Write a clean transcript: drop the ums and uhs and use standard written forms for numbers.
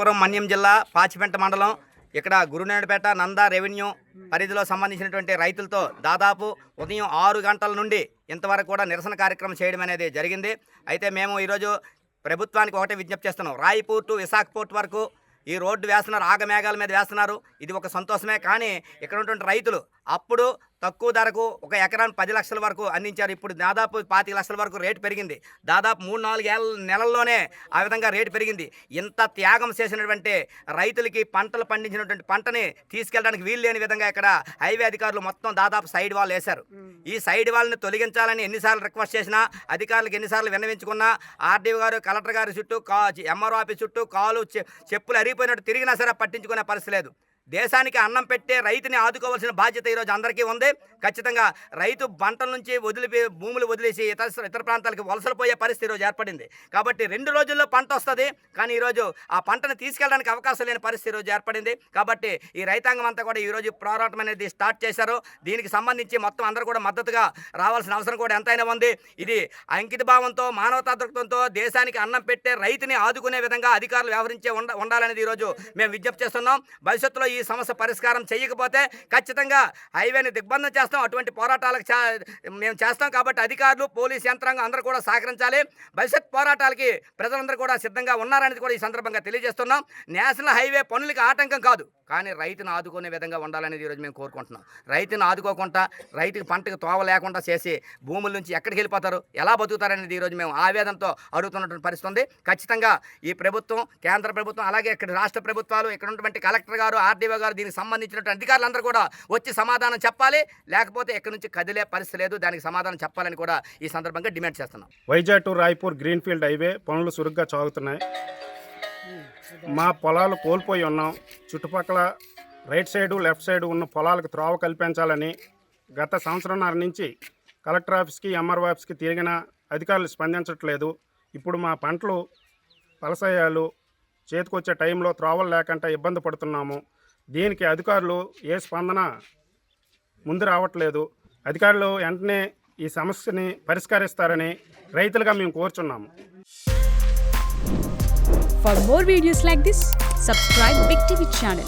పిఠాపురం మన్యం జిల్లా పాచిపెంట మండలం ఇక్కడ గురునేనిపేట నంద రెవెన్యూ పరిధిలో సంబంధించినటువంటి రైతులతో దాదాపు ఉదయం 6 గంటల నుండి ఇంతవరకు కూడా నిరసన కార్యక్రమం చేయడం అనేది జరిగింది. అయితే మేము ఈరోజు ప్రభుత్వానికి ఒకటే విజ్ఞప్తి చేస్తున్నాం. రాయపూర్ టు విశాఖపట్నం వరకు ఈ రోడ్డు వేస్తున్నారు, ఆగమేఘాల మీద వేస్తున్నారు. ఇది ఒక సంతోషమే. కానీ ఇక్కడ ఉన్నటువంటి రైతులు అప్పుడు తక్కువ ధరకు ఒక ఎకరానికి 10 లక్షల వరకు అందించారు. ఇప్పుడు దాదాపు 25 లక్షల వరకు రేటు పెరిగింది. దాదాపు 3-4 నెలల్లోనే ఆ విధంగా రేటు పెరిగింది. ఇంత త్యాగం చేసినటువంటి రైతులకి పంటలు పండించినటువంటి పంటని తీసుకెళ్ళడానికి వీలు లేని విధంగా ఇక్కడ హైవే అధికారులు మొత్తం దాదాపు సైడ్ వాల్ వేశారు. ఈ సైడ్ వాల్ని తొలగించాలని ఎన్నిసార్లు రిక్వెస్ట్ చేసినా, అధికారులకు ఎన్నిసార్లు విన్నవించుకున్నా, ఆర్డీఓ గారు కలెక్టర్ గారి చుట్టూ ఎంఆర్ఓ ఆఫీస్ చుట్టూ చెప్పులు అరిగిపోయినట్టు తిరిగినా సరే పట్టించుకునే పరిస్థితి లేదు. దేశానికి అన్నం పెట్టే రైతుని ఆదుకోవాల్సిన బాధ్యత ఈరోజు అందరికీ ఉంది. ఖచ్చితంగా రైతు పంటల నుంచి భూములు వదిలేసి ఇతర ప్రాంతాలకు వలసలు పోయే పరిస్థితి ఈరోజు ఏర్పడింది. కాబట్టి 2 రోజుల్లో పంట వస్తుంది, కానీ ఈరోజు ఆ పంటను తీసుకెళ్ళడానికి అవకాశం లేని పరిస్థితి ఈరోజు ఏర్పడింది. కాబట్టి ఈ రైతాంగం అంతా కూడా ఈరోజు పోరాటం అనేది స్టార్ట్ చేశారు. దీనికి సంబంధించి మొత్తం అందరూ కూడా మద్దతుగా రావాల్సిన అవసరం కూడా ఎంతైనా ఉంది. ఇది అంకిత భావంతో, మానవతా దృక్పథంతో దేశానికి అన్నం పెట్టే రైతుని ఆదుకునే విధంగా అధికారులు వ్యవహరించే ఉండాలనేది ఈరోజు మేము విజ్ఞప్తి చేస్తున్నాం. భవిష్యత్తులో ఈ సమస్య పరిష్కారం చేయకపోతే ఖచ్చితంగా హైవేని దిగ్బంధం చేస్తాం. అటువంటి పోరాటాలకు మేము చేస్తాం. కాబట్టి అధికారులు, పోలీస్ యంత్రాంగం అందరూ కూడా సహకరించాలి. భవిష్యత్ పోరాటాలకి ప్రజలందరూ కూడా సిద్ధంగా ఉన్నారనేది కూడా ఈ సందర్భంగా తెలియజేస్తున్నాం. నేషనల్ హైవే పనులకి ఆటంకం కాదు, కానీ రైతును ఆదుకునే విధంగా ఉండాలనేది ఈరోజు మేము కోరుకుంటున్నాం. రైతును ఆదుకోకుండా, రైతుకి పంటకు తోవ లేకుండా చేసి భూముల నుంచి ఎక్కడికి వెళ్ళిపోతారు, ఎలా బతుకుతారనేది ఈరోజు మేము ఆవేదనతో అడుగుతున్నటువంటి పరిస్థితి ఉంది. ఖచ్చితంగా ఈ ప్రభుత్వం, కేంద్ర ప్రభుత్వం, అలాగే ఇక్కడ రాష్ట్ర ప్రభుత్వాలు, ఇక్కడ ఉన్నటువంటి కలెక్టర్ గారు, ఆర్డీఓ గారు, దీనికి సంబంధించినటువంటి అధికారులందరూ కూడా వచ్చి సమాధానం చెప్పాలి. లేకపోతే ఎక్కడి నుంచి కదిలే పరిస్థితి లేదు. దానికి సమాధానం చెప్పాలని కూడా ఈ సందర్భంగా డిమాండ్ చేస్తున్నాం. Vizag to Raipur greenfield highway పనులు చురుగ్గా సాగుతున్నాయి. మా పొలాలు కోల్పోయి ఉన్నాం. చుట్టుపక్కల రైట్ సైడు, లెఫ్ట్ సైడు ఉన్న పొలాలకు త్రోవ కల్పించాలని గత సంవత్సరంన్నర నుంచి కలెక్టర్ ఆఫీస్కి, ఎంఆర్ఓ ఆఫీస్కి తిరిగిన అధికారులు స్పందించట్లేదు. ఇప్పుడు మా పంటలు పలసయ్యాలు చేతికొచ్చే టైంలో త్రోవలు లేకుండా ఇబ్బంది పడుతున్నాము. దీనికి అధికారులు ఏ స్పందన ముందు రావట్లేదు. అధికారులు వెంటనే ఈ సమస్యని పరిష్కరిస్తారని రైతులుగా మేము కోరుచున్నాము. For more videos like this, subscribe Big TV channel.